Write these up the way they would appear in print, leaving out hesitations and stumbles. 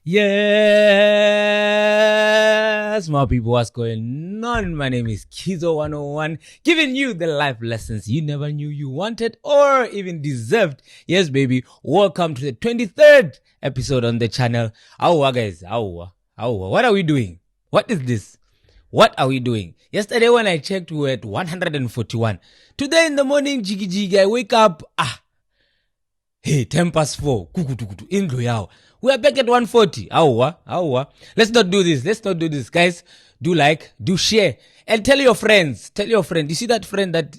Yes, my people, what's going on? My name is KIZO 101, giving you the life lessons you never knew you wanted or even deserved. Yes, baby, welcome to the 23rd episode on the channel. Awa, guys, awa. What are we doing? What is this? What are we doing? Yesterday when I checked, we were at 141. Today in the morning, jiggy, I wake up, hey, 10 past 4. Indlu yao. We are back at 140. Awa. Let's not do this. Guys, do like, do share. And tell your friends. You see that friend that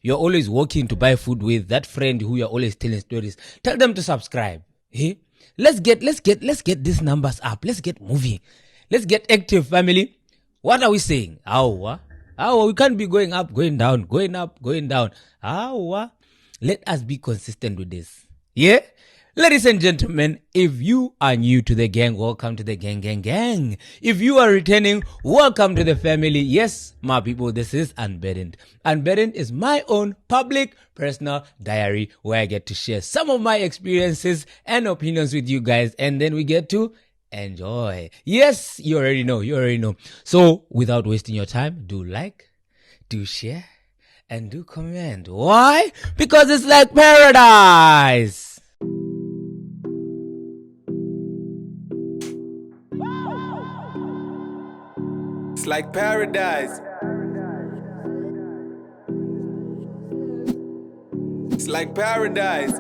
you're always walking to buy food with, that friend who you're always telling stories. Tell them to subscribe. Hey? Let's get these numbers up. Let's get moving. Let's get active, family. What are we saying? Awa. We can't be going up, going down, going up, going down. Awa. Let us be consistent with this. Yeah? Ladies and gentlemen, if you are new to the gang, welcome to the gang. If you are returning, welcome to the family. Yes, my people, this is Unburdened. Unburdened is my own public, personal diary where I get to share some of my experiences and opinions with you guys, and then we get to enjoy. Yes, you already know. So, without wasting your time, do like, do share, and do comment. Why? Because it's like paradise. It's like paradise. It's like paradise.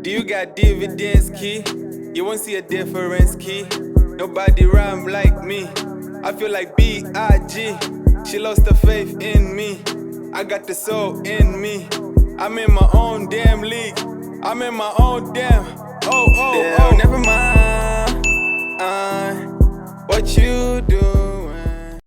Do you got dividends, key? You won't see a difference, key. Nobody rhyme like me. I feel like B.I.G. She lost her faith in me. I got the soul in me. I'm in my own damn league. I'm in my own damn. Oh. Never mind. What you doing?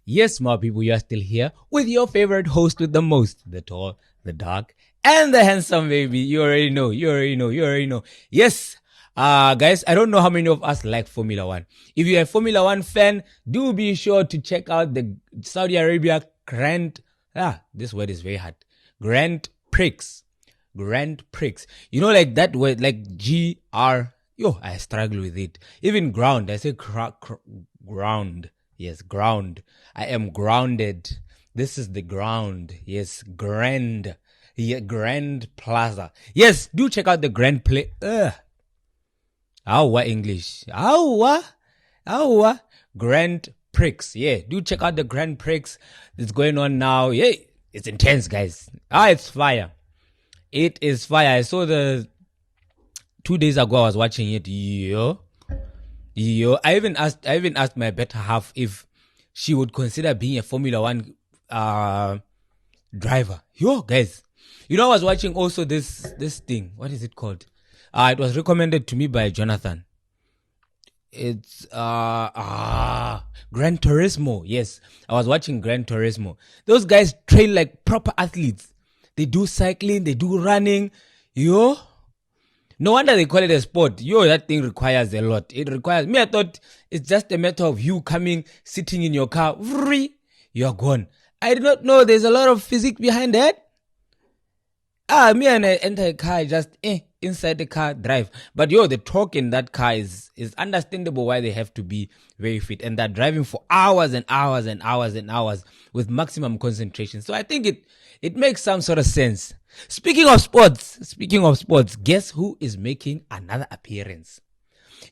Yes, my people, you are still here with your favorite host with the most, the tall, the dark, and the handsome, baby. You already know. Yes, guys, I don't know how many of us like Formula One. If you're a Formula One fan, do be sure to check out the Saudi Arabia this word is very hard. Grand Prix. You know, like that word, like G-R. I struggle with it. Even ground, I say ground. Yes, ground. I am grounded. This is the ground. Yes, Grand Plaza. Yes, do check out the Grand Play. Our English. Our Grand Prix. Yeah, do check out the Grand Prix. It's going on now. Yeah, it's intense, guys. It's fire. It is fire. I saw 2 days ago, I was watching it. Yo. I even asked my better half if she would consider being a Formula One driver. Guys. You know, I was watching also this thing. What is it called? It was recommended to me by Jonathan. It's Gran Turismo. Yes, I was watching Gran Turismo. Those guys train like proper athletes. They do cycling, they do running. No wonder they call it a sport. That thing requires a lot. It requires me. I thought it's just a matter of you coming, sitting in your car, you're gone. I did not know there's a lot of physics behind that. Me and I enter a car, just inside the car, drive. But the torque in that car is understandable why they have to be very fit. And they're driving for hours and hours and hours and hours with maximum concentration. So I think it makes some sort of sense. Speaking of sports, guess who is making another appearance?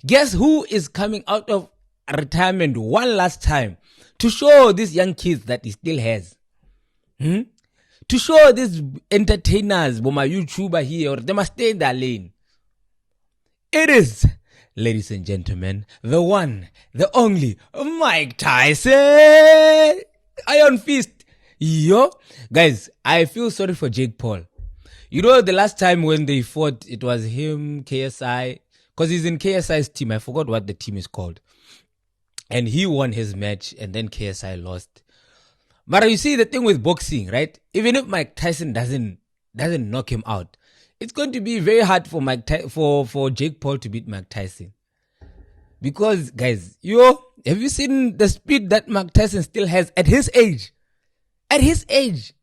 Guess who is coming out of retirement one last time to show these young kids that he still has? To show these entertainers, my YouTuber here, they must stay in their lane. It is, ladies and gentlemen, the one, the only, Mike Tyson. Iron Fist. Guys, I feel sorry for Jake Paul. The last time when they fought, it was him, KSI, because he's in KSI's team. I forgot what the team is called. And he won his match, and then KSI lost. But you see, the thing with boxing, right? Even if Mike Tyson doesn't knock him out, it's going to be very hard for for Jake Paul to beat Mike Tyson. Because, guys, have you seen the speed that Mike Tyson still has at his age? At his age.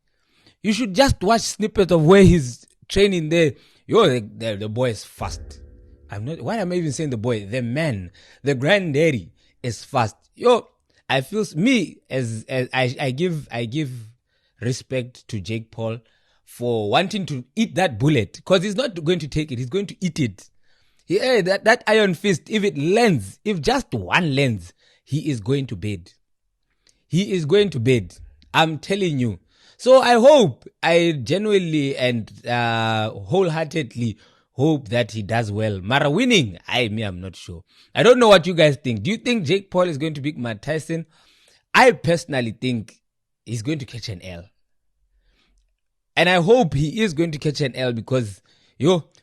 You should just watch snippets of where he's training there. Yo, the boy is fast. Why am I even saying the boy? The man, the granddaddy is fast. Yo, I feel me as I give respect to Jake Paul for wanting to eat that bullet, because he's not going to take it, he's going to eat it. That iron fist, if just one lands, he is going to bed. He is going to bed. I'm telling you. So I genuinely and wholeheartedly hope that he does well. Mara winning, I'm not sure. I don't know what you guys think. Do you think Jake Paul is going to beat Mike Tyson? I personally think he's going to catch an L. And I hope he is going to catch an L, because,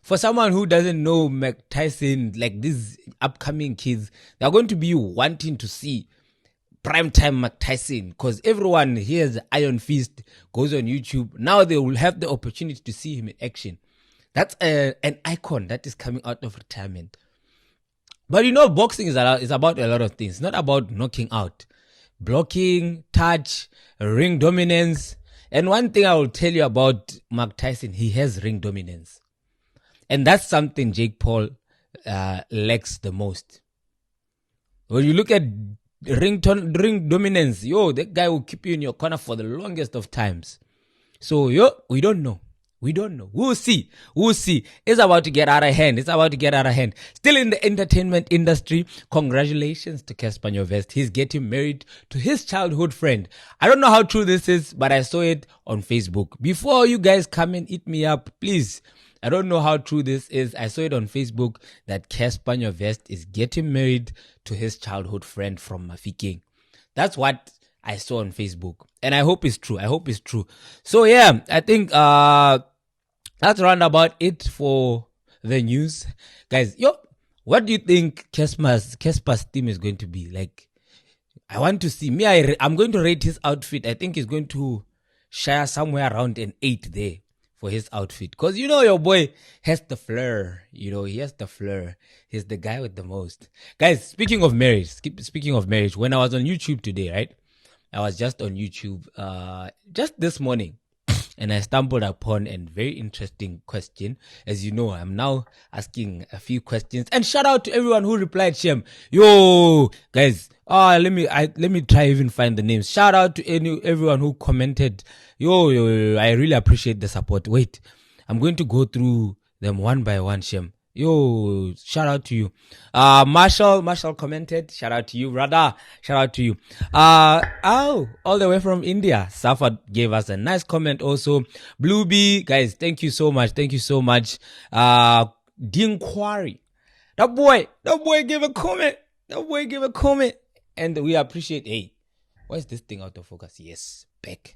for someone who doesn't know Mike Tyson, like these upcoming kids, they're going to be wanting to see primetime Mike Tyson, because everyone hears Iron Fist, goes on YouTube. Now they will have the opportunity to see him in action. That's an icon that is coming out of retirement. But boxing is about a lot of things. It's not about knocking out. Blocking, touch, ring dominance. And one thing I will tell you about Mike Tyson, he has ring dominance. And that's something Jake Paul lacks the most. When you look at ring dominance, that guy will keep you in your corner for the longest of times. So, we don't know. We'll see. It's about to get out of hand. Still in the entertainment industry, congratulations to Casper Nyovest. He's getting married to his childhood friend. I don't know how true this is, but I saw it on Facebook. Before you guys come and eat me up, please. I don't know how true this is. I saw it on Facebook that Casper Nyovest is getting married to his childhood friend from Mafikeng. That's what I saw on Facebook. And I hope it's true. So yeah, I think that's around about it for the news. Guys, what do you think Casper's theme is going to be? Like, I want to see. I'm going to rate his outfit. I think he's going to share somewhere around an 8 there for his outfit. Because your boy has the flair. He has the flair. He's the guy with the most. Guys, speaking of marriage, when I was on YouTube today, right? I was just on YouTube just this morning. And I stumbled upon a very interesting question. As you know, I'm now asking a few questions. And shout out to everyone who replied, Shem. Yo, guys. Let me try even find the names. Shout out to everyone who commented. Yo, I really appreciate the support. Wait, I'm going to go through them one by one, Shem. Yo, shout out to you. Marshall commented. Shout out to you, brother. Shout out to you. All the way from India. Safad gave us a nice comment also. Bluebee, guys, thank you so much. Dinquari. That boy gave a comment. And we appreciate, hey, why is this thing out of focus? Yes, back.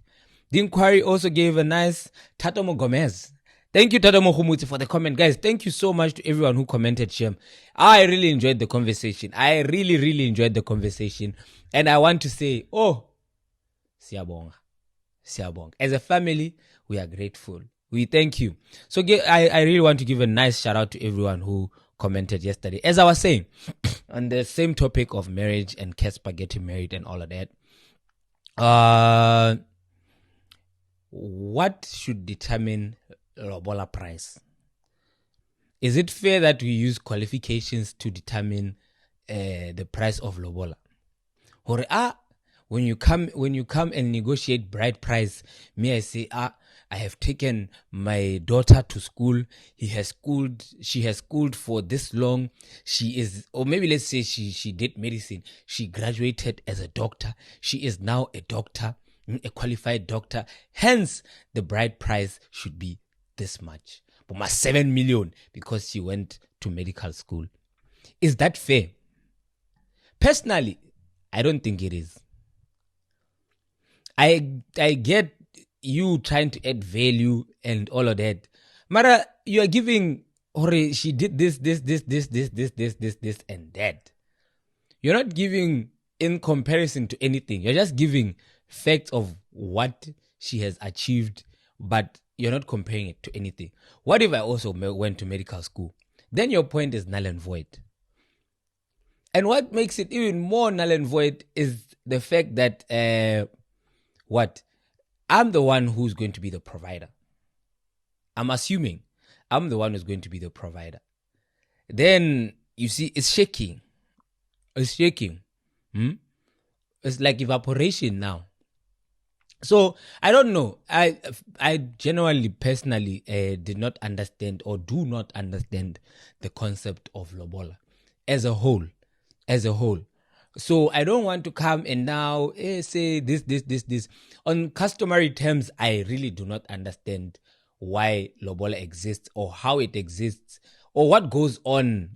Dinquari also gave a nice Tatomo Gomez. Thank you, Tatomo Khumuti, for the comment. Guys, thank you so much to everyone who commented, Shem. I really enjoyed the conversation. Really enjoyed the conversation. And I want to say, Siyabonga. As a family, we are grateful. We thank you. So I really want to give a nice shout out to everyone who commented yesterday. As I was saying, on the same topic of marriage and Casper getting married and all of that, what should determine lobola price? Is it fair that we use qualifications to determine the price of lobola? Or when you come and negotiate bride price, may I say, I have taken my daughter to school. She has schooled for this long. She is, or maybe let's say she did medicine. She graduated as a doctor. She is now a doctor, a qualified doctor. Hence, the bride price should be this much. But my 7 million because she went to medical school. Is that fair? Personally, I don't think it is. I get you trying to add value and all of that. Mara, you are giving, she did this, and that. You're not giving in comparison to anything. You're just giving facts of what she has achieved, but you're not comparing it to anything. What if I also went to medical school? Then your point is null and void. And what makes it even more null and void is the fact that, I'm the one who's going to be the provider. I'm assuming I'm the one who's going to be the provider. Then you see it's shaking. It's shaking. It's like evaporation now. So I don't know. I genuinely, personally, did not understand or do not understand the concept of lobola as a whole. So I don't want to come and now say this. On customary terms, I really do not understand why lobola exists or how it exists or what goes on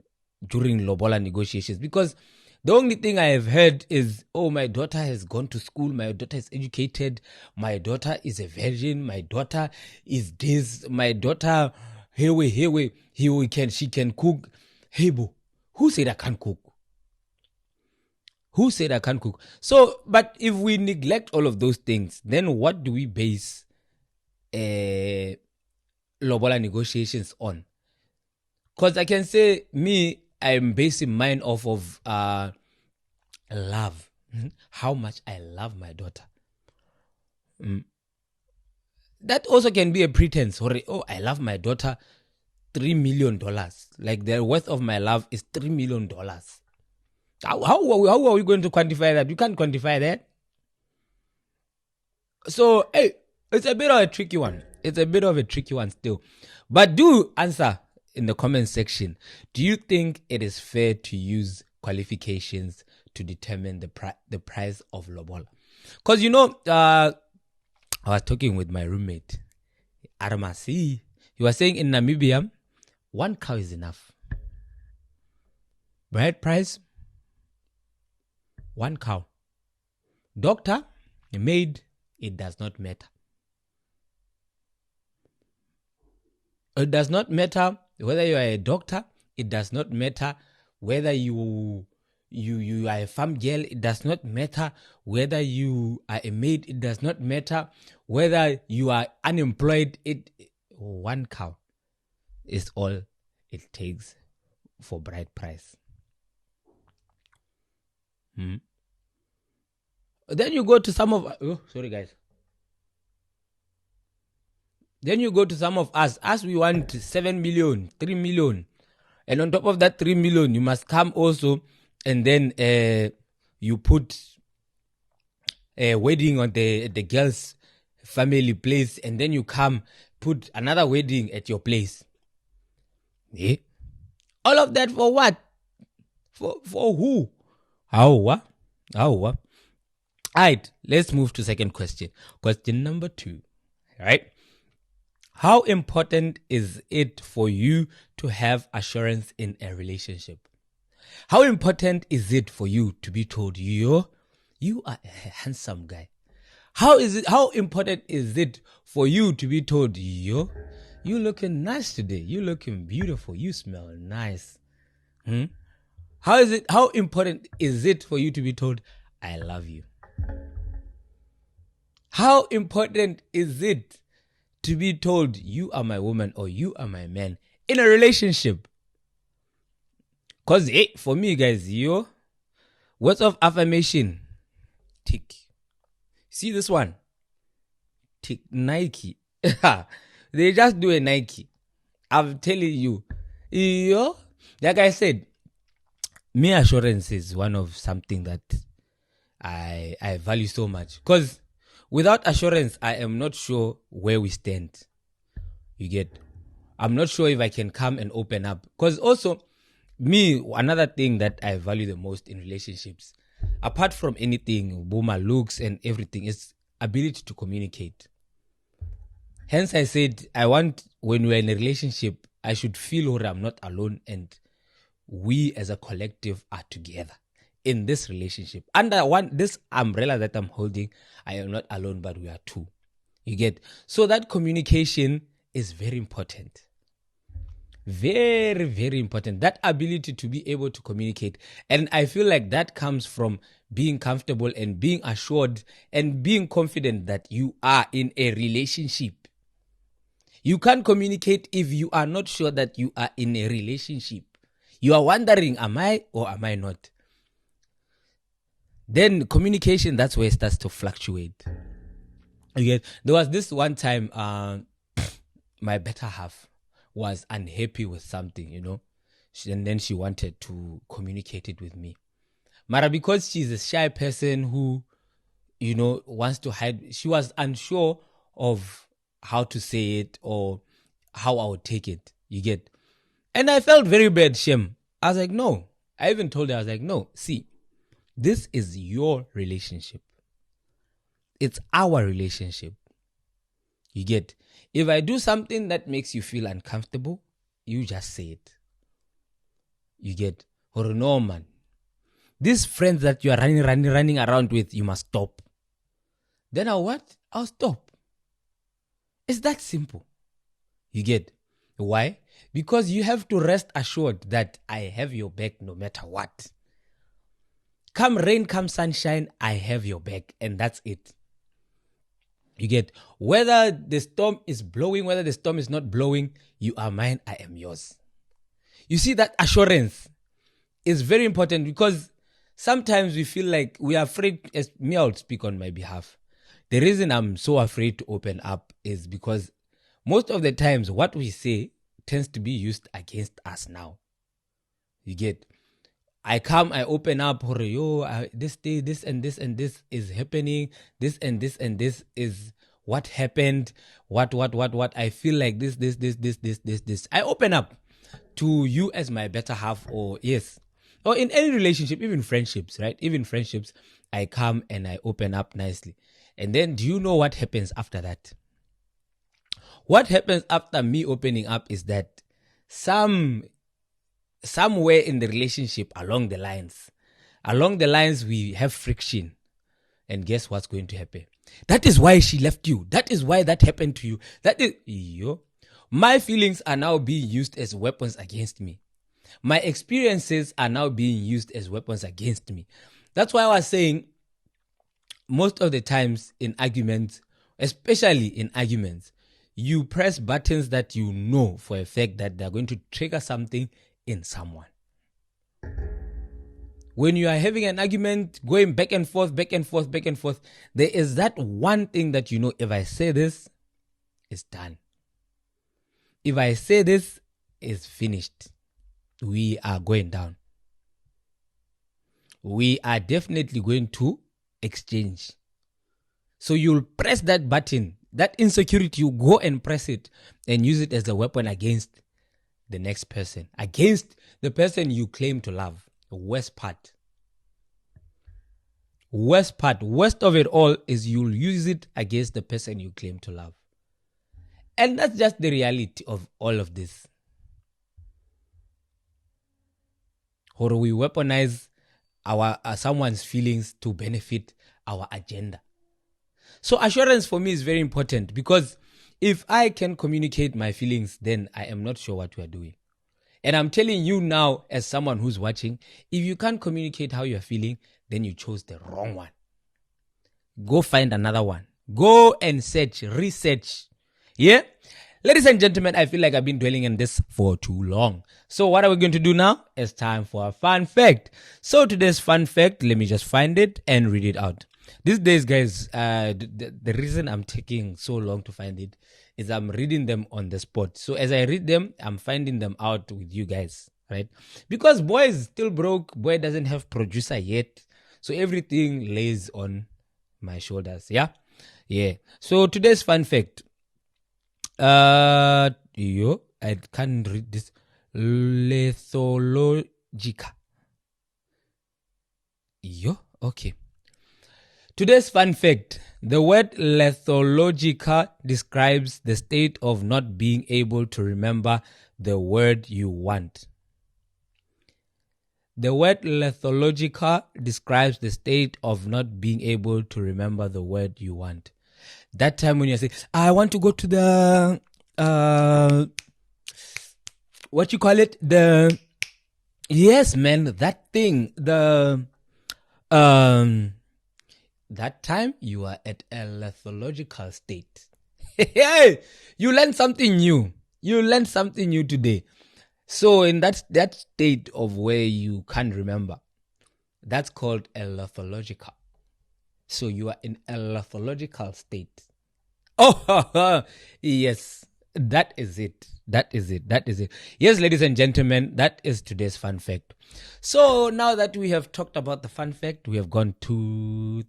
during lobola negotiations, because the only thing I have heard is, oh, my daughter has gone to school, my daughter is educated, my daughter is a virgin, my daughter is this, my daughter, she can cook. Hey, boo, who said I can't cook? Who said I can't cook? So, but if we neglect all of those things, then what do we base lobola negotiations on? Because I can say, I'm basing mine off of love. How much I love my daughter. That also can be a pretense. Oh, I love my daughter $3 million. Like the worth of my love is $3 million. How are we going to quantify that? You can't quantify that. So, hey, it's a bit of a tricky one. Still. But do answer in the comment section. Do you think it is fair to use qualifications to determine the price of lobola? Because I was talking with my roommate, Aramasi. He was saying in Namibia, 1 cow is enough. Bride price, 1 cow. Doctor, maid, it does not matter. It does not matter whether you are a doctor. It does not matter whether you are a farm girl. It does not matter whether you are a maid. It does not matter whether you are unemployed. 1 cow is all it takes for bride price. Then you go to some of Then you go to some of us. As we want 7 million, 3 million. And on top of that 3 million, you must come also and then you put a wedding on the girl's family place, and then you come put another wedding at your place. Yeah. All of that for what? For who? How? Alright, let's move to second question. Question number 2. Right? How important is it for you to have assurance in a relationship? How important is it for you to be told you are a handsome guy? How important is it for you to be told you looking nice today? You looking beautiful. You smell nice. How important is it for you to be told I love you? How important is it to be told you are my woman or you are my man in a relationship? Because for me, guys, words of affirmation, tick. See this one? Tick. Nike. They just do a Nike. I'm telling you. Like I said, me assurance is one of something that I value so much. Because without assurance, I am not sure where we stand. You get? I'm not sure if I can come and open up. Because also, another thing that I value the most in relationships, apart from anything, boomer looks and everything, is ability to communicate. Hence, I said, I want, when we're in a relationship, I should feel where I'm not alone and we as a collective are together in this relationship. Under this umbrella that I'm holding, I am not alone, but we are two. You get? So that communication is very important. Very, very important. That ability to be able to communicate. And I feel like that comes from being comfortable and being assured and being confident that you are in a relationship. You can't communicate if you are not sure that you are in a relationship. You are wondering, am I or am I not? Then communication, that's where it starts to fluctuate. There was this one time, my better half was unhappy with something, and then she wanted to communicate it with me. Mara, because she's a shy person who, wants to hide, she was unsure of how to say it or how I would take it. You get? And I felt very bad, Shem. I was like, no. I even told her, I was like, no, see, this is your relationship. It's our relationship. You get? If I do something that makes you feel uncomfortable, you just say it. You get? Or no, man. These friends that you are running around with, you must stop. Then I'll stop. It's that simple. You get? Why? Because you have to rest assured that I have your back no matter what. Come rain, come sunshine, I have your back, and that's it. You get? Whether the storm is blowing, whether the storm is not blowing, you are mine, I am yours. You see, that assurance is very important, because sometimes we feel like we are afraid. As me, I'll speak on my behalf. The reason I'm so afraid to open up is because most of the times what we say tends to be used against us now. You get? I open up, this day, this and this and this is happening. This and this and this is what happened. What. I feel like this. I open up to you as my better half, or yes. Or in any relationship, even friendships, right? Even friendships, I come and I open up nicely. And then do you know what happens after that? What happens after me opening up is that somewhere in the relationship, along the lines we have friction. And guess what's going to happen? That is why she left you. That is why that happened to you. My feelings are now being used as weapons against me. My experiences are now being used as weapons against me. That's why I was saying, most of the times in arguments, especially in arguments, you press buttons that you know for a fact that they're going to trigger something in someone. When you are having an argument, going back and forth, there is that one thing that you know, if I say this, it's done. If I say this, it's finished. We are going down. We are definitely going to exchange. So you'll press that button, that insecurity, you go and press it and use it as a weapon against the next person, against the person you claim to love. The worst of it all is you'll use it against the person you claim to love. And that's just the reality of all of this. Or we weaponize our someone's feelings to benefit our agenda. So assurance for me is very important, because if I can communicate my feelings, then I am not sure what we are doing. And I'm telling you now, as someone who's watching, if you can't communicate how you're feeling, then you chose the wrong one. Go find another one. Go and research. Yeah? Ladies and gentlemen, I feel like I've been dwelling on this for too long. So what are we going to do now? It's time for a fun fact. So today's fun fact, let me just find it and read it out. These days, guys, the reason I'm taking so long to find it is I'm reading them on the spot. So as I read them, I'm finding them out with you guys, right? Because boy is still broke. Boy doesn't have producer yet. So everything lays on my shoulders. Yeah. So today's fun fact. I can't read this. Lethologica. Okay. Today's fun fact. The word lethologica describes the state of not being able to remember the word you want. The word lethologica describes the state of not being able to remember the word you want. That time when you say, I want to go to the, what you call it? Yes, man, that thing, that time you are at a lethological state. Hey, you learned something new. Today. So in that state of where you can't remember, that's called a lethological. So you are in a lethological state. Oh, yes. That is it. That is it. That is it. Yes, ladies and gentlemen, that is today's fun fact. So now that we have talked about the fun fact, we have gone through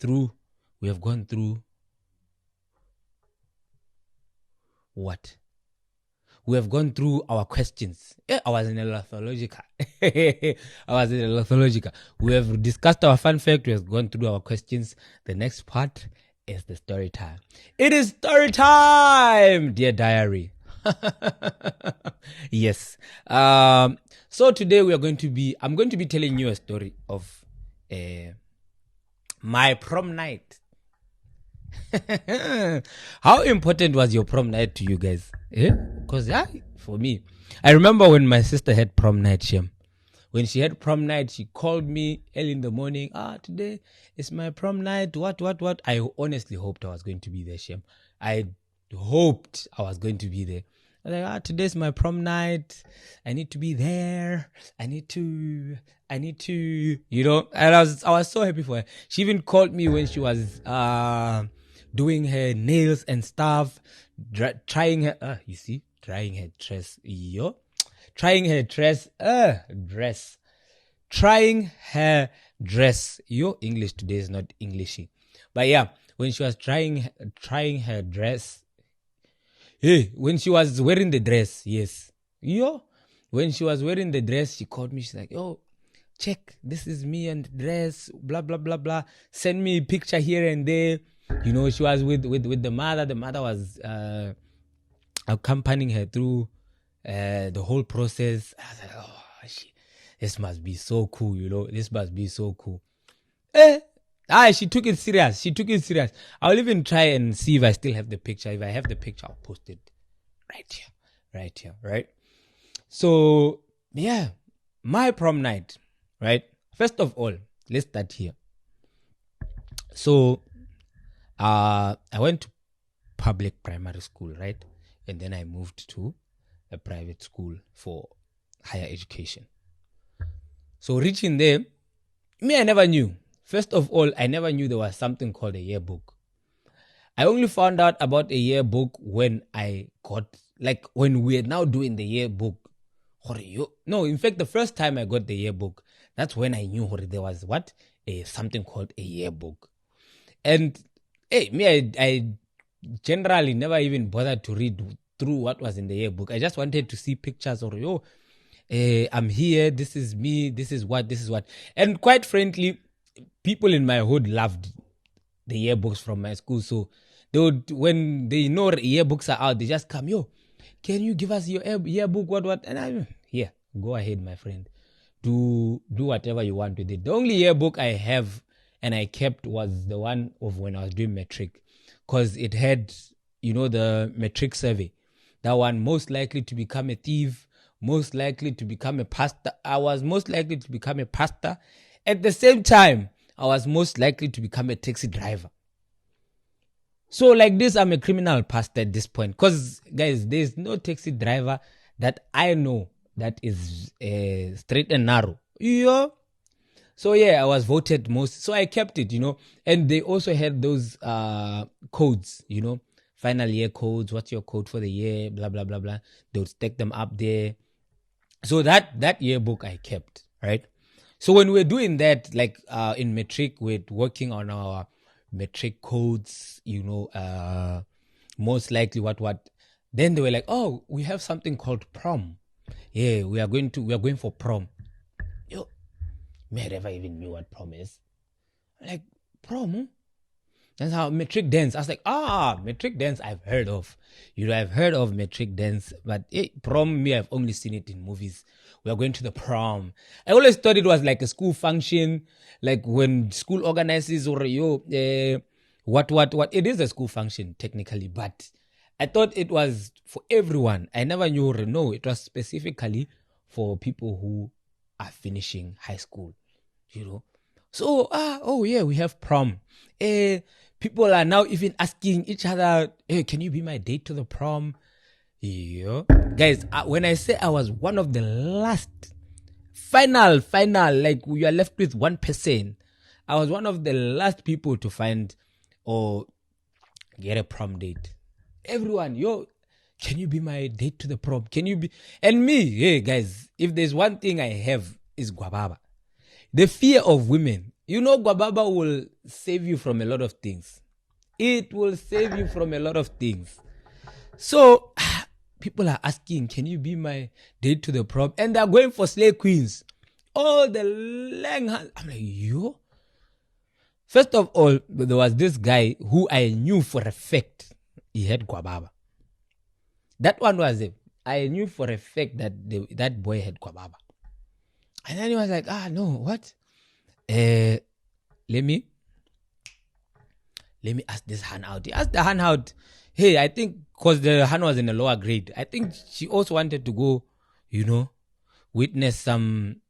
what? We have gone through our questions. I was in a lothological. We have discussed our fun fact. We have gone through our questions. The next part is the story time. It is story time, dear diary. Yes. So today I'm going to be telling you a story of my prom night. How important was your prom night to you guys? Because for me, I remember when my sister had prom night, Shem. When she had prom night, she called me early in the morning. Today is my prom night. What? I honestly hoped I was going to be there, Shem. I hoped I was going to be there. I was like, today's my prom night. I need to be there. I need to, you know. And I was so happy for her. She even called me when she was doing her nails and stuff, trying her dress, trying her dress. Your English today is not Englishy, but yeah, when she was trying her dress. When she was wearing the dress, yes. When she was wearing the dress, she called me. She's like, check, this is me and the dress, blah, blah, blah, blah. Send me a picture here and there. You know, she was with the mother. The mother was accompanying her through the whole process. I was like, this must be so cool, you know. This must be so cool. She took it serious. I'll even try and see if I still have the picture. If I have the picture, I'll post it right here. So, yeah, my prom night, right? First of all, let's start here. So, I went to public primary school, right? And then I moved to a private school for higher education. So, reaching there, I never knew. First of all, I never knew there was something called a yearbook. I only found out about a yearbook when when we are now doing the yearbook. No, in fact, the first time I got the yearbook, that's when I knew there was something called a yearbook. And I generally never even bothered to read through what was in the yearbook. I just wanted to see pictures I'm here, this is me, this is what. And quite frankly, people in my hood loved the yearbooks from my school. So they would, when they know yearbooks are out, they just come, can you give us your yearbook? What? And go ahead, my friend. Do whatever you want with it. The only yearbook I have and I kept was the one of when I was doing matric, because it had, the matric survey. That one, most likely to become a thief, most likely to become a pastor. I was most likely to become a pastor. At the same time, I was most likely to become a taxi driver. So like this, I'm a criminal pastor at this point. Because, guys, there's no taxi driver that I know that is straight and narrow. So I was voted most. So I kept it, And they also had those codes, final year codes. What's your code for the year? Blah, blah, blah, blah. They would stack them up there. So that yearbook I kept, right? So when we're doing that, like in matric, we're working on our matric codes, most likely what. Then they were like, we have something called prom. Yeah, we are going for prom. I never even knew what prom is. Like, prom? That's how matric dance. I was like, matric dance I've heard of. I've heard of matric dance, but prom, I've only seen it in movies. We are going to the prom. I always thought it was like a school function, like when school organizes or what. It is a school function technically, but I thought it was for everyone. I never knew. No, it was specifically for people who are finishing high school. So we have prom. People are now even asking each other, hey, can you be my date to the prom? Guys, when I say I was one of the last, final, like we are left with 1%, I was one of the last people to find or get a prom date. Everyone, can you be my date to the prom? Can you be? And me, hey guys, if there's one thing I have is guababa. The fear of women. You know, guababa will save you from a lot of things. It will save you from a lot of things. So, people are asking, can you be my date to the prom? And they're going for slay queens. All the lang hands. I'm like, yo? First of all, there was this guy who I knew for a fact he had guababa. That one was it. I knew for a fact that that boy had guababa. And then he was like, no, what? Let me ask this hand out. He asked the hand out, hey, I think because the hand was in a lower grade, I think she also wanted to go, witness some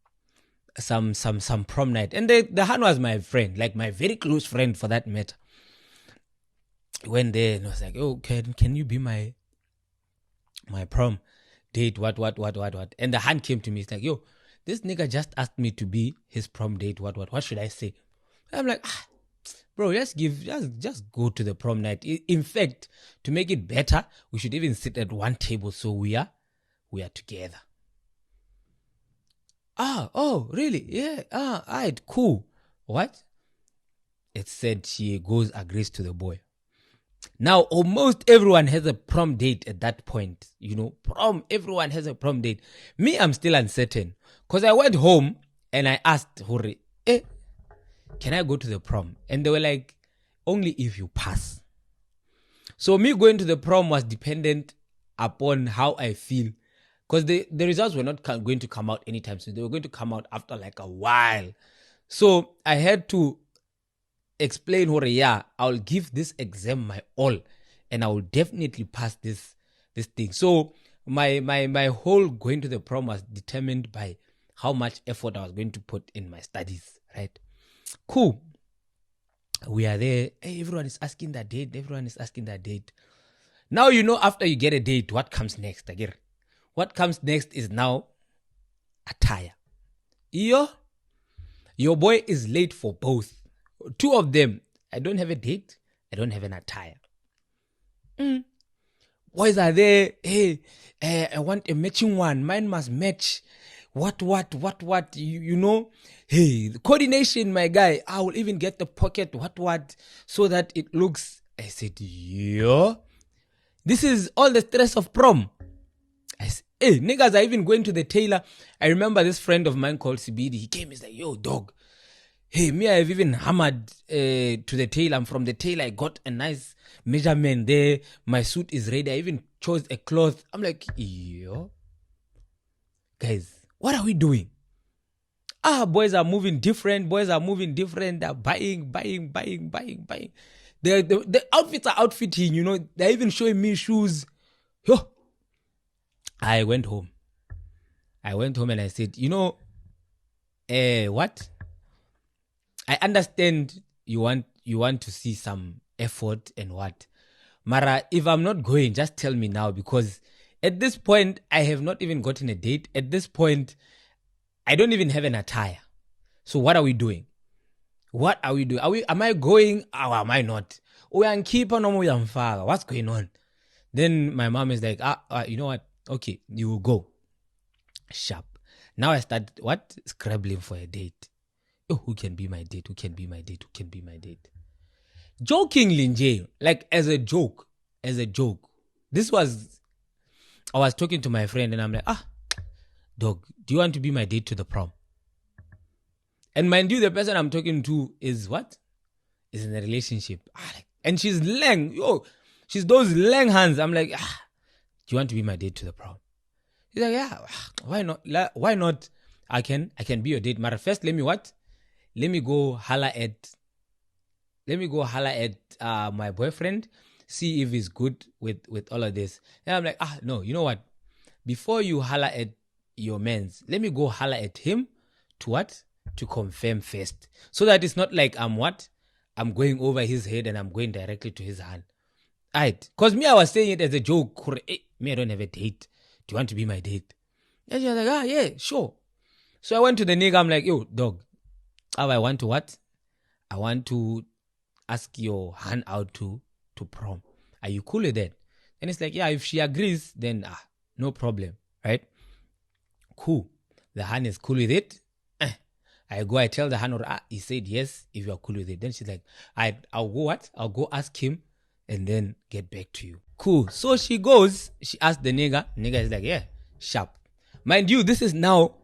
prom night. And the hand was my friend, like my very close friend for that matter. He went there and was like, oh, can you be my prom date? What? And the hand came to me. It's like, yo, this nigga just asked me to be his prom date. What should I say? I'm like, bro, just go to the prom night. In fact, to make it better, we should even sit at one table so we are together. Oh, really? Yeah. Alright, cool. What? It said she agrees to the boy. Now, almost everyone has a prom date at that point. Prom, everyone has a prom date. Me, I'm still uncertain. Because I went home and I asked Hori, can I go to the prom? And they were like, only if you pass. So me going to the prom was dependent upon how I feel. Because the results were not going to come out anytime soon. They were going to come out after like a while. So I had to explain, I'll give this exam my all. And I will definitely pass this thing. So my whole going to the prom was determined by how much effort I was going to put in my studies, right? Cool. We are there. Hey, everyone is asking that date. Now, after you get a date, what comes next? Again, what comes next is now attire. Your boy is late for both. Two of them. I don't have a date. I don't have an attire. Boys are there. Hey, I want a matching one. Mine must match. What? Hey, the coordination, my guy. I will even get the pocket, so that it looks. I said, yo, this is all the stress of prom. I said, hey, niggas are even going to the tailor. I remember this friend of mine called Sibidi. He came, he's like, yo, dog. Hey, me, I've even hammered to the tailor. I'm from the tailor. I got a nice measurement there. My suit is ready. I even chose a cloth. I'm like, yo, guys, what are we doing? Boys are moving different. They're buying. The outfits are outfitting, They're even showing me shoes. Yo. I went home and I said, what? I understand you want to see some effort and what. Mara, if I'm not going, just tell me now, because at this point, I have not even gotten a date. At this point, I don't even have an attire. So what are we doing? Am I going or am I not? What's going on? Then my mom is like, you know what? Okay, you will go. Sharp. Now I start scrabbling for a date. Who can be my date? Jokingly, Nje, like as a joke. I was talking to my friend and I'm like, dog, do you want to be my date to the prom? And mind you, the person I'm talking to is what? Is in a relationship. And she's she's those lang hands. I'm like, do you want to be my date to the prom? He's like, yeah, why not? Why not? I can be your date. But first, let me go holla at my boyfriend, see if he's good with all of this. And I'm like, no, you know what? Before you holla at your mans, let me go holla at him to confirm first. So that it's not like I'm going over his head and I'm going directly to his hand. Alright. Because me, I was saying it as a joke. Me, I don't have a date. Do you want to be my date? And she was like, yeah, sure. So I went to the nigga. I'm like, yo, dog, I want to what? I want to ask your hand out to prom. Are you cool with that? And it's like, yeah, if she agrees, then no problem, right? Cool. The Han is cool with it. I tell the Han, he said yes, if you're cool with it. Then she's like, I'll go what? I'll go ask him and then get back to you. Cool. So she goes, she asks the nigga. Nigga is like, yeah, sharp. Mind you, this is now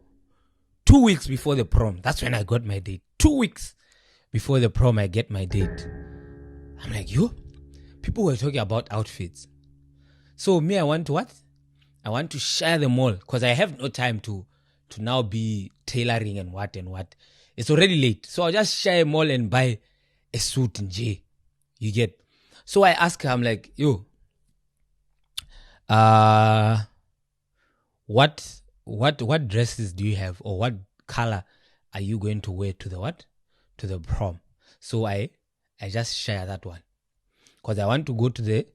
2 weeks before the prom. That's when I got my date. 2 weeks before the prom, I get my date. I'm like, people were talking about outfits. So me, I want to what? I want to share them all because I have no time to now be tailoring and what. It's already late. So I'll just share them all and buy a suit in J. You get? So I ask her, I'm like, what dresses do you have, or what color are you going to wear to the what? To the prom. So I just share that one. Because I want to go to the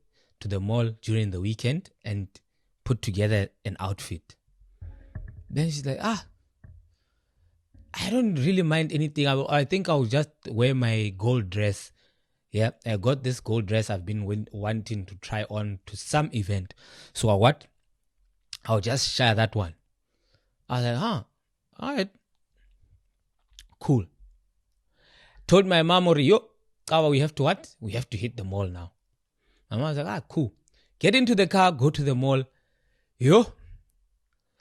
mall during the weekend and put together an outfit. Then she's like, I don't really mind anything. I think I'll just wear my gold dress. Yeah, I got this gold dress I've been wanting to try on to some event. So I'll just share that one. I was like, all right. Cool. Told my mom, we have to what? We have to hit the mall now. My mom was like, cool. Get into the car, go to the mall.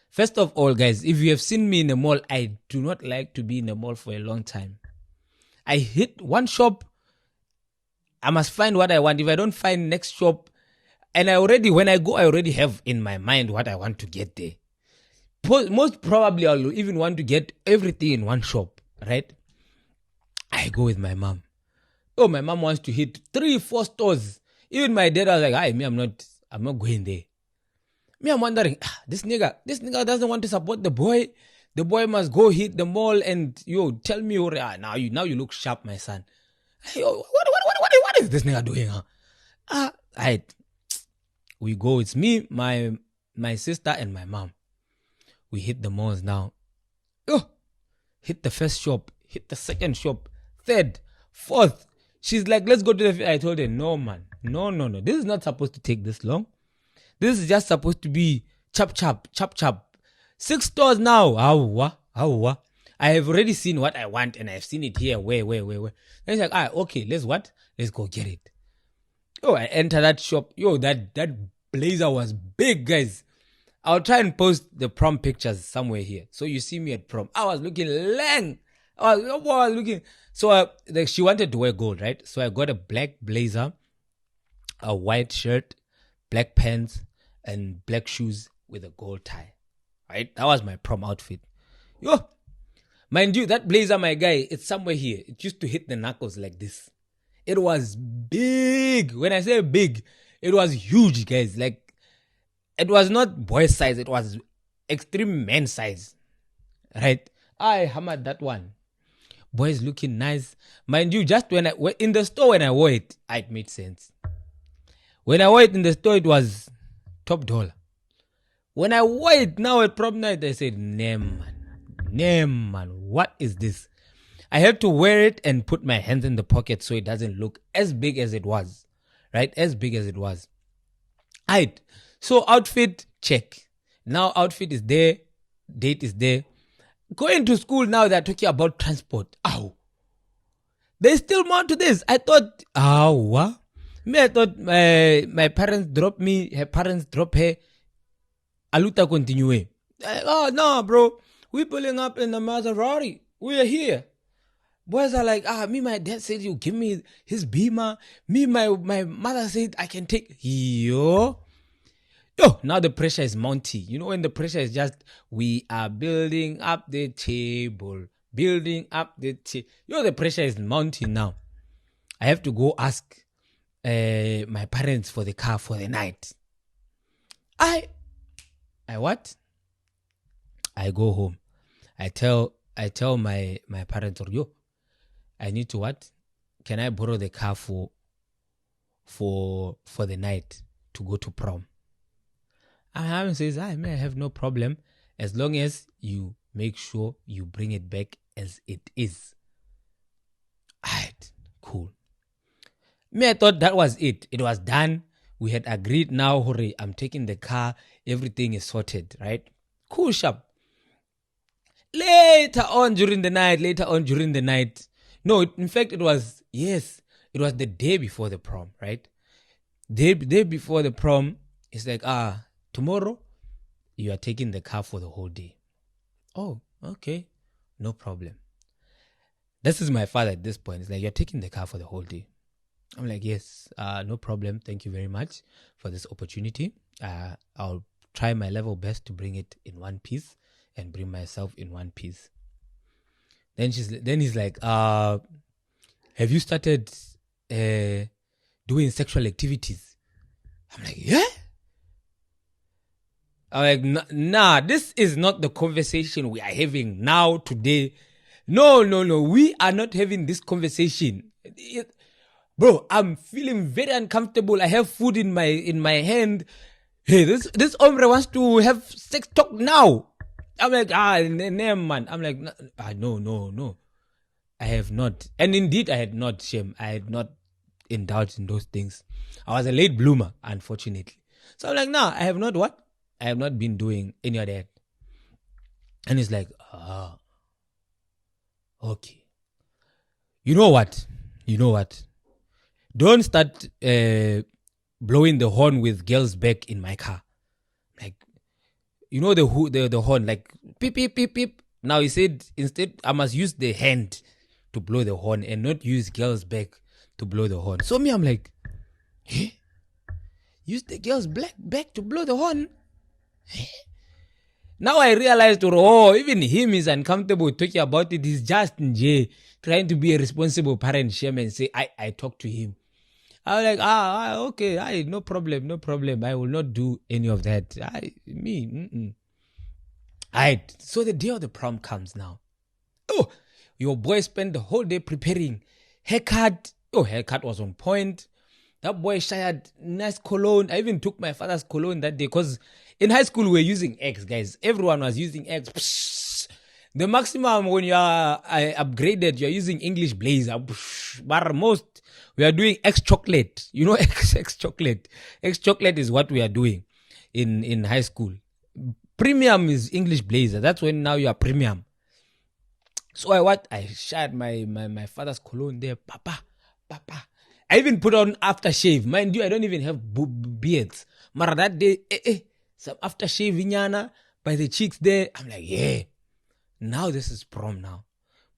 First of all, guys, if you have seen me in the mall, I do not like to be in the mall for a long time. I hit one shop, I must find what I want. If I don't find next shop, and when I go, I already have in my mind what I want to get there. Most probably, I'll even want to get everything in one shop, right? I go with my mom. My mom wants to hit 3-4 stores. Even my dad was like, I'm not going there. Me, I'm wondering, this nigga doesn't want to support the boy. The boy must go hit the mall and tell me, now you look sharp, my son. What is this nigga doing? We go. It's me, my sister, and my mom. We hit the malls now. Hit the first shop, hit the second shop, third, fourth. She's like, let's go to the. I told her, no, man, no. This is not supposed to take this long. This is just supposed to be chop. 6 stores now. Awa. I have already seen what I want, and I've seen it here. Where? Then it's like, okay, let's go get it. I enter that shop. That blazer was big, guys. I'll try and post the prom pictures somewhere here. So you see me at prom. I was looking lang. I was looking. So she wanted to wear gold, right? So I got a black blazer, a white shirt, black pants, and black shoes with a gold tie. Right? That was my prom outfit. Mind you, that blazer, my guy, it's somewhere here. It used to hit the knuckles like this. It was big. When I say big, it was huge, guys. Like, it was not boy size. It was extreme man size. Right? I hammered that one. Boys looking nice. Mind you, just in the store when I wore it made sense. When I wore it in the store, it was top dollar. When I wore it now at prom night, I said, nah, man, what is this? I had to wear it and put my hands in the pocket so it doesn't look as big as it was. Right? As big as it was. Alright. So outfit, check. Now outfit is there. Date is there. Going to school now, they're talking about transport. There's still more to this. I thought, what? I thought my parents drop me, her parents drop her. Aluta continue. No, bro. We pulling up in the Maserati. We are here. Boys are like, me, my dad said you give me his Beamer. Me, my mother said I can take. Now the pressure is mounting. When the pressure is just, we are building up the table. The pressure is mounting now. I have to go ask my parents for the car for the night. I what? I go home. I tell my parents, I need to what? Can I borrow the car for the night to go to prom? And Harvey says, I have no problem as long as you make sure you bring it back as it is. Alright, cool. I thought that was it. It was done. We had agreed now, hurry, I'm taking the car. Everything is sorted, right? Cool, sharp. Later on during the night. No, in fact, it was the day before the prom, right? Day before the prom, it's like, tomorrow you are taking the car for the whole day. Oh, okay, no problem. This is my father at this point. It's like, you're taking the car for the whole day. I'm like, yes, no problem. Thank you very much for this opportunity. I'll try my level best to bring it in one piece and bring myself in one piece. Then he's like, have you started doing sexual activities? I'm like, yeah. I'm like, nah, this is not the conversation we are having now, today. No. We are not having this conversation. Bro, I'm feeling very uncomfortable. I have food in my hand. Hey, this hombre wants to have sex talk now. I'm like, man. I'm like, no. I have not. And indeed, I had not, shame. I had not indulged in those things. I was a late bloomer, unfortunately. So I'm like, I have not what? I have not been doing any of that. And he's like, okay. You know what? Don't start blowing the horn with girls back in my car. Like, you know the horn, like beep, beep, beep, beep. Now he said, instead, I must use the hand to blow the horn and not use girls back to blow the horn. So me, I'm like, use the girls back to blow the horn? Now I realized, even him is uncomfortable talking about it. He's just trying to be a responsible parent, shame, and say, I talk to him. I was like, okay, no problem. I will not do any of that. Alright, so the day of the prom comes now. Oh, your boy spent the whole day preparing. Haircut was on point. That boy shared nice cologne. I even took my father's cologne that day because in high school we were using X, guys. Everyone was using X. Psh, the maximum when you are upgraded, you are using English Blazer. But most, we are doing X chocolate. You know X chocolate. X chocolate is what we are doing in high school. Premium is English Blazer. That's when now you are premium. So I shared my father's cologne there. Papa. I even put on aftershave. Mind you, I don't even have beards. Mara that day, some aftershave vinyana by the cheeks there. I'm like, yeah. Now this is prom now.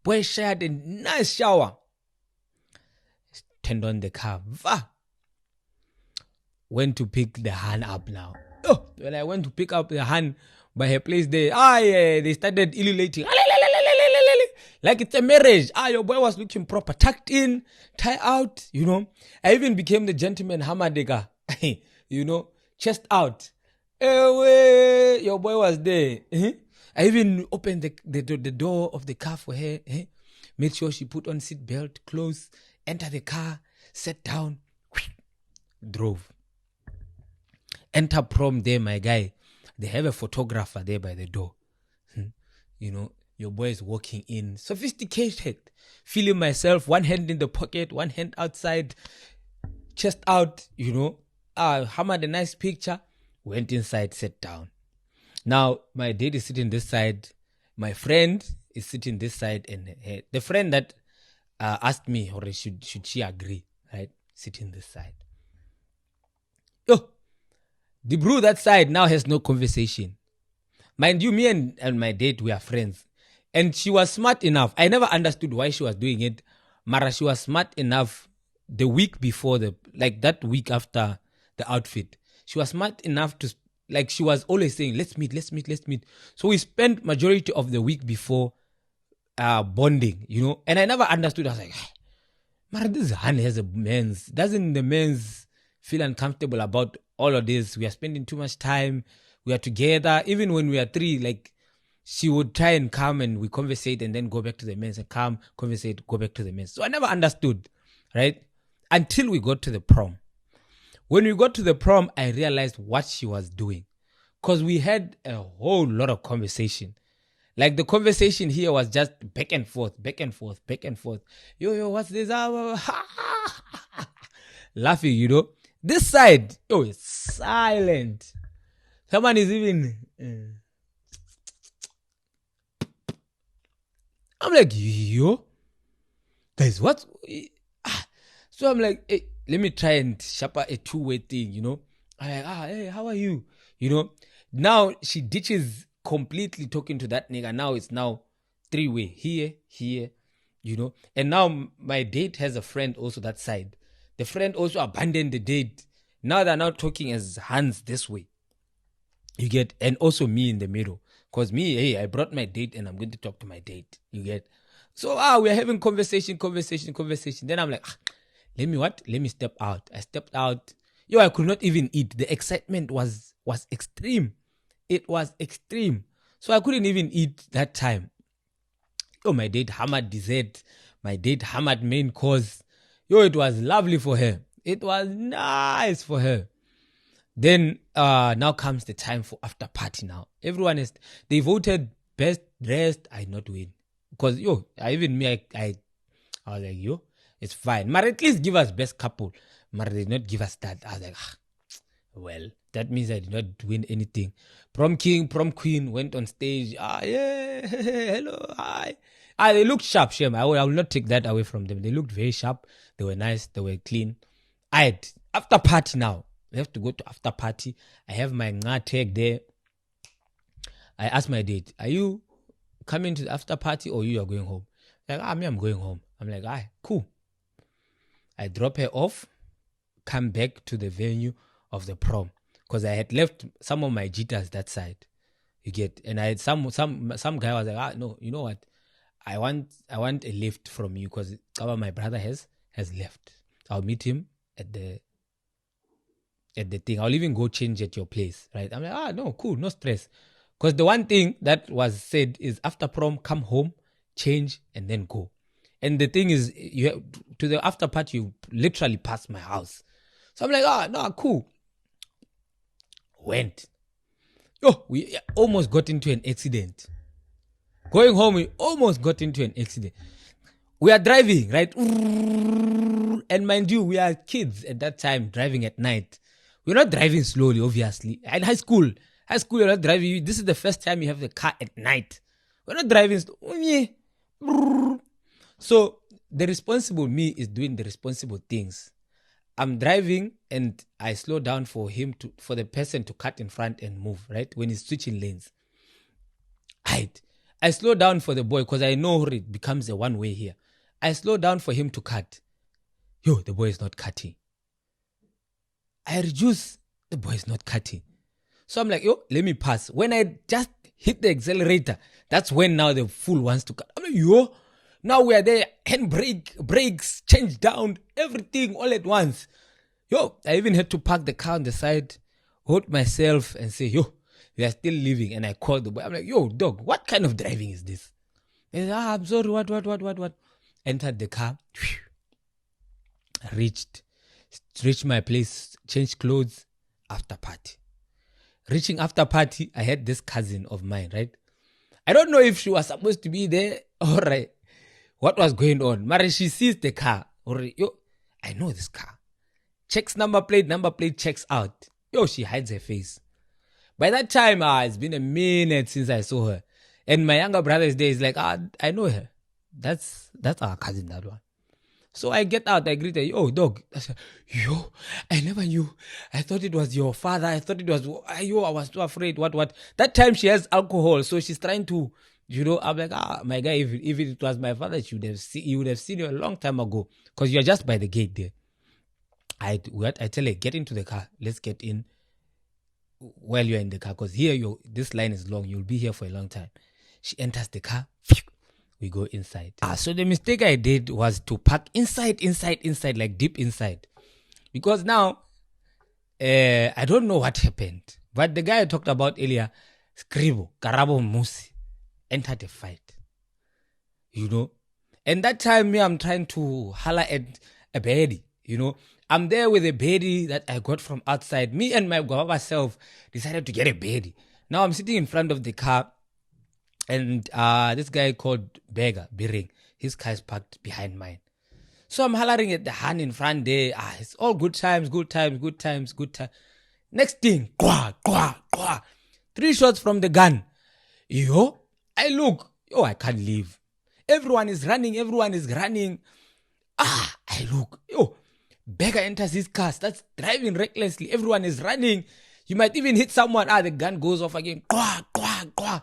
Boy shared a nice shower. Turned on the car. Went to pick the hand up now. Oh, when I went to pick up the hand by her place there, they started ululating. Like it's a marriage. Your boy was looking proper, tucked in, tie out, you know. I even became the gentleman hamadega, you know, chest out. Your boy was there. I even opened the door of the car for her. Made sure she put on seatbelt, clothes, enter the car, sat down, drove. Enter prom there, my guy. They have a photographer there by the door. You know, your boy is walking in, sophisticated, feeling myself, one hand in the pocket, one hand outside, chest out, you know. Hammered a nice picture, went inside, sat down. Now, my date is sitting this side, my friend is sitting this side, and the friend that asked me, or should she agree, right, sitting this side. The bro that side now has no conversation. Mind you, me and my date, we are friends. And she was smart enough. I never understood why she was doing it. Mara, she was smart enough the week before, that week after the outfit. She was smart enough to, she was always saying, let's meet. So we spent majority of the week before bonding, you know. And I never understood. I was like, Mara, this hand has a men's. Doesn't the men's feel uncomfortable about all of this? We are spending too much time. We are together. Even when we are three, she would try and come and we conversate and then go back to the men's and come, conversate, go back to the men's. So I never understood, right? Until we got to the prom. When we got to the prom, I realized what she was doing. Because we had a whole lot of conversation. The conversation here was just back and forth. Yo, what's this? Laughing, you know. This side, oh, it's silent. Someone is even. I'm like, yo, guys, what? So I'm like, hey, let me try and sharp a two-way thing, you know. I'm like, hey, how are you? You know, now she ditches completely talking to that nigga. Now it's now three-way, here, you know. And now my date has a friend also that side. The friend also abandoned the date. Now they're now talking as hands this way. You get, and also me in the middle. Because me, hey, I brought my date and I'm going to talk to my date. You get? So, we're having conversation. Then I'm like, let me step out. I stepped out. Yo, I could not even eat. The excitement was extreme. It was extreme. So I couldn't even eat that time. Yo, my date hammered dessert. My date hammered main course. Yo, it was lovely for her. It was nice for her. Then now comes the time for after party now. Everyone they voted best dressed. I not win. Because I was like, yo, it's fine. But at least give us best couple. But they did not give us that. I was like, well, that means I did not win anything. Prom king, prom queen went on stage. Yeah, hello, hi. They looked sharp, shame. I will not take that away from them. They looked very sharp. They were nice. They were clean. After party now. We have to go to after party. I have my tag there. I asked my date, are you coming to the after party or you are going home? Like, I'm going home. I'm like, cool. I drop her off, come back to the venue of the prom. Because I had left some of my jitters that side. You get, and I had some guy was like, no, you know what? I want a lift from you because my brother has left. I'll meet him at the thing. I'll even go change at your place, right? I'm like, no, cool, no stress. Because the one thing that was said is after prom, come home, change, and then go. And the thing is, you have, to the after party, you literally pass my house. So I'm like, no, cool. Went. We almost got into an accident. Going home, we almost got into an accident. We are driving, right? And mind you, we are kids at that time driving at night. We're not driving slowly, obviously. In high school, you're not driving. This is the first time you have the car at night. We're not driving slowly. So the responsible me is doing the responsible things. I'm driving and I slow down for the person to cut in front and move, right? When he's switching lanes. Right. I slow down for the boy because I know it becomes a one-way here. I slow down for him to cut. The boy is not cutting. I reduce, the boy is not cutting. So I'm like, let me pass. When I just hit the accelerator, that's when now the fool wants to cut. I'm like, now we are there, handbrake, brakes, change down, everything all at once. I even had to park the car on the side, hold myself and say, we are still leaving. And I called the boy. I'm like, dog, what kind of driving is this? He said, I'm sorry, what? Entered the car, reached my place, changed clothes, after party. Reaching after party, I had this cousin of mine, right? I don't know if she was supposed to be there or what was going on. But she sees the car. I know this car. Checks number plate checks out. She hides her face. By that time, it's been a minute since I saw her. And my younger brother is there. He's like, I know her. That's our cousin, that one. So I get out, I greet her, dog. I said, I never knew. I thought it was your father. I thought it was, I was too afraid. What? That time she has alcohol, so she's trying to, I'm like, my guy, if it was my father, you would have seen you a long time ago. Because you're just by the gate there. I tell her, get into the car. Let's get in while you're in the car. Because here, this line is long. You'll be here for a long time. She enters the car. We go inside. So the mistake I did was to park inside, like deep inside. Because now, I don't know what happened. But the guy I talked about earlier, Scribo, Karabo Musi, entered the fight. And that time, I'm trying to holler at a baddie, I'm there with a baddie that I got from outside. Me and my guava self decided to get a baddie. Now I'm sitting in front of the car. And this guy called Biring, his car is parked behind mine. So I'm hollering at the hand in front there. It's all good times, good times, good times, good times. Next thing, quah, quah, quah. 3 shots from the gun. Yo, I look. Yo, I can't leave. Everyone is running. I look. Yo, beggar enters his car, starts driving recklessly. Everyone is running. You might even hit someone. The gun goes off again. Quah, quah, quah.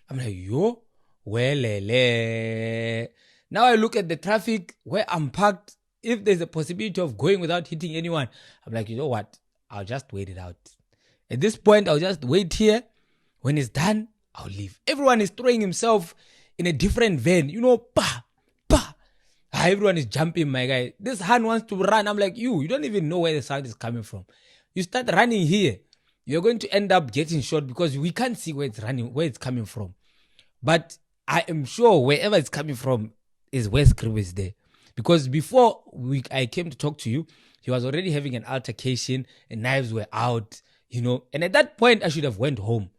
I'm like, yo, well, now I look at the traffic where I'm parked. If there's a possibility of going without hitting anyone, I'm like, you know what? I'll just wait it out. At this point, I'll just wait here. When it's done, I'll leave. Everyone is throwing himself in a different vein. You know, bah, bah. Everyone is jumping, my guy. This hand wants to run. I'm like, you don't even know where the sound is coming from. You start running here, you're going to end up getting shot because we can't see where it's coming from. But I am sure wherever it's coming from is where Scrib is there. Because before I came to talk to you, he was already having an altercation and knives were out, And at that point, I should have went home.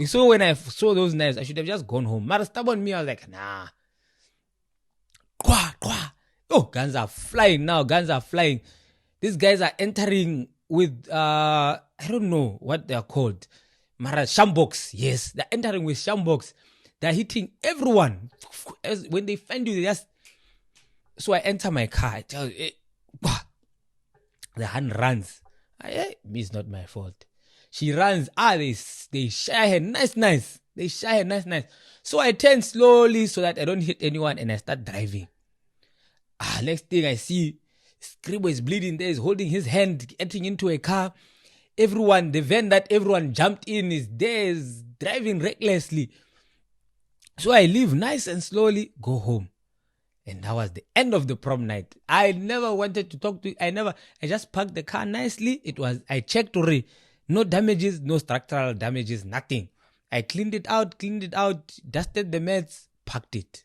So when I saw those knives, I should have just gone home. But stubborn me, I was like, nah. Quah, quah. Oh, guns are flying now. These guys are entering with, I don't know what they're called. Shambox. Yes, they're entering with shambox. They're hitting everyone. When they find you, they just... So I enter my car. I tell you, the hand runs. It's not my fault. She runs. They shy her nice. So I turn slowly so that I don't hit anyone and I start driving. Next thing I see, Scribo is bleeding there, is holding his hand, getting into a car. The van that everyone jumped in is there, is driving recklessly. So I leave nice and slowly, go home. And that was the end of the prom night. I never wanted to talk to I just parked the car nicely. I checked already. No damages, no structural damages, nothing. I cleaned it out, dusted the mats, packed it.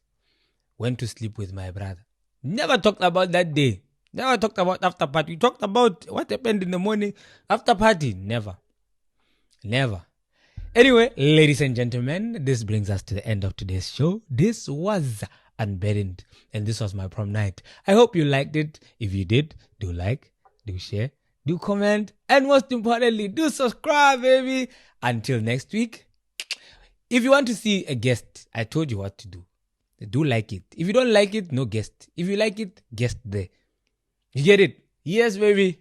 Went to sleep with my brother. Never talked about that day. Never talked about after party. We talked about what happened in the morning. After party, never. Anyway, ladies and gentlemen, this brings us to the end of today's show. This was Unburdened, and this was my prom night. I hope you liked it. If you did, do like, do share, do comment, and most importantly, do subscribe, baby. Until next week. If you want to see a guest, I told you what to do. Do like it. If you don't like it, no guest. If you like it, guest there. You get it? Yes, baby.